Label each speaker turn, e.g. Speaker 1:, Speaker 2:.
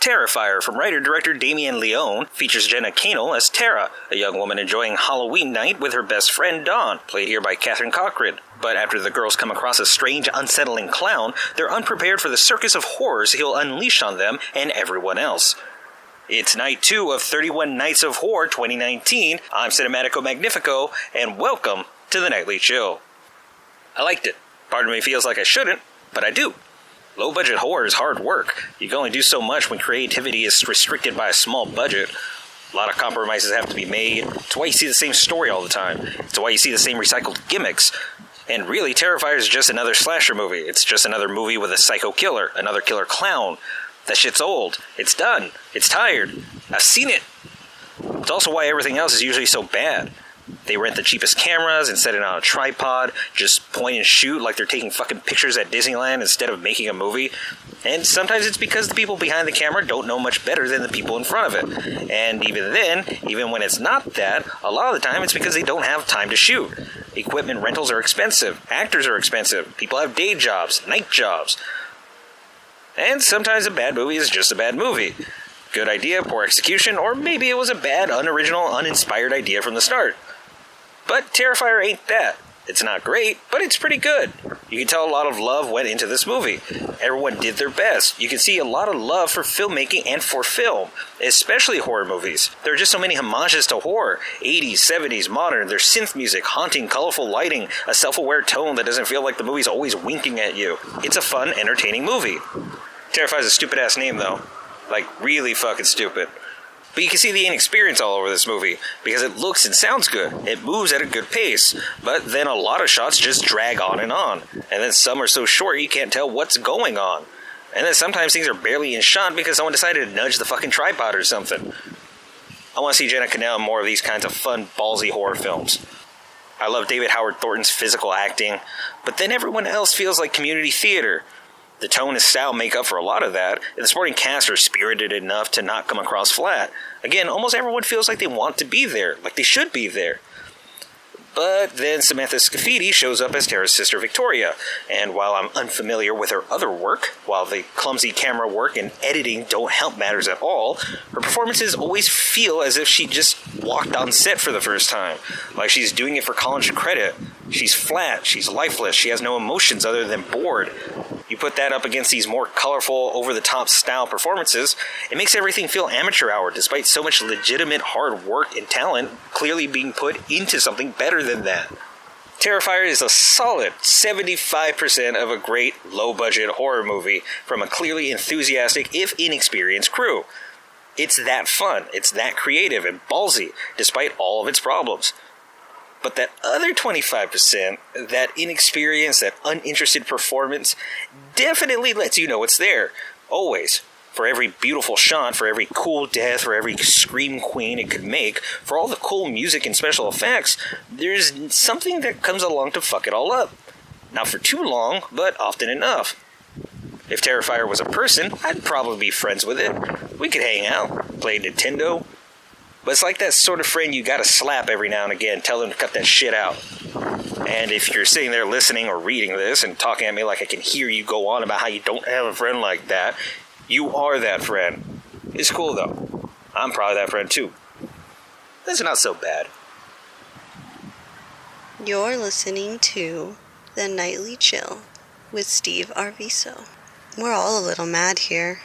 Speaker 1: Terrifier from writer-director Damien Leone features Jenna Canel as Tara, a young woman enjoying Halloween night with her best friend Dawn, played here by Catherine Cochran. But after the girls come across a strange, unsettling clown, they're unprepared for the circus of horrors he'll unleash on them and everyone else. It's night 2 of 31 Nights of Horror 2019. I'm Cinematico Magnifico, and welcome to the Nightly Chill. I liked it. Part of me feels like I shouldn't, but I do. Low-budget horror is hard work. You can only do so much when creativity is restricted by a small budget. A lot of compromises have to be made. It's why you see the same story all the time. It's why you see the same recycled gimmicks. And really, Terrifier is just another slasher movie. It's just another movie with a psycho killer, another killer clown. That shit's old. It's done. It's tired. I've seen it. It's also why everything else is usually so bad. They rent the cheapest cameras and set it on a tripod, just point and shoot like they're taking fucking pictures at Disneyland instead of making a movie. And sometimes it's because the people behind the camera don't know much better than the people in front of it. And even then, even when it's not that, a lot of the time it's because they don't have time to shoot. Equipment rentals are expensive, actors are expensive, people have day jobs, night jobs. And sometimes a bad movie is just a bad movie. Good idea, poor execution, or maybe it was a bad, unoriginal, uninspired idea from the start. But Terrifier ain't that. It's not great, but it's pretty good. You can tell a lot of love went into this movie. Everyone did their best. You can see a lot of love for filmmaking and for film, especially horror movies. There are just so many homages to horror. 80s, 70s, modern. There's synth music, haunting, colorful lighting, a self-aware tone that doesn't feel like the movie's always winking at you. It's a fun, entertaining movie. Terrifier's a stupid-ass name, though. Like, really fucking stupid. But you can see the inexperience all over this movie, because it looks and sounds good. It moves at a good pace, but then a lot of shots just drag on. And then some are so short you can't tell what's going on. And then sometimes things are barely in shot because someone decided to nudge the fucking tripod or something. I want to see Jenna Canel in more of these kinds of fun, ballsy horror films. I love David Howard Thornton's physical acting, but then everyone else feels like community theater. The tone and style make up for a lot of that, and the supporting cast are spirited enough to not come across flat. Again, almost everyone feels like they want to be there, like they should be there. But then Samantha Scafidi shows up as Tara's sister Victoria, and while I'm unfamiliar with her other work, while the clumsy camera work and editing don't help matters at all, her performances always feel as if she just walked on set for the first time, like she's doing it for college credit. She's flat, she's lifeless, she has no emotions other than bored. You put that up against these more colorful, over-the-top style performances, it makes everything feel amateur hour, despite so much legitimate hard work and talent clearly being put into something better than that. Terrifier is a solid 75% of a great, low-budget horror movie from a clearly enthusiastic, if inexperienced, crew. It's that fun, it's that creative and ballsy, despite all of its problems. But that other 25%, that inexperienced, that uninterested performance, definitely lets you know it's there. Always. For every beautiful shot, for every cool death, for every scream queen it could make, for all the cool music and special effects, there's something that comes along to fuck it all up. Not for too long, but often enough. If Terrifier was a person, I'd probably be friends with it. We could hang out, play Nintendo. But it's like that sort of friend you gotta slap every now and again, tell them to cut that shit out. And if you're sitting there listening or reading this and talking at me like I can hear you go on about how you don't have a friend like that, you are that friend. It's cool though. I'm probably that friend too. That's not so bad.
Speaker 2: You're listening to The Nightly Chill with Steve Arviso. We're all a little mad here.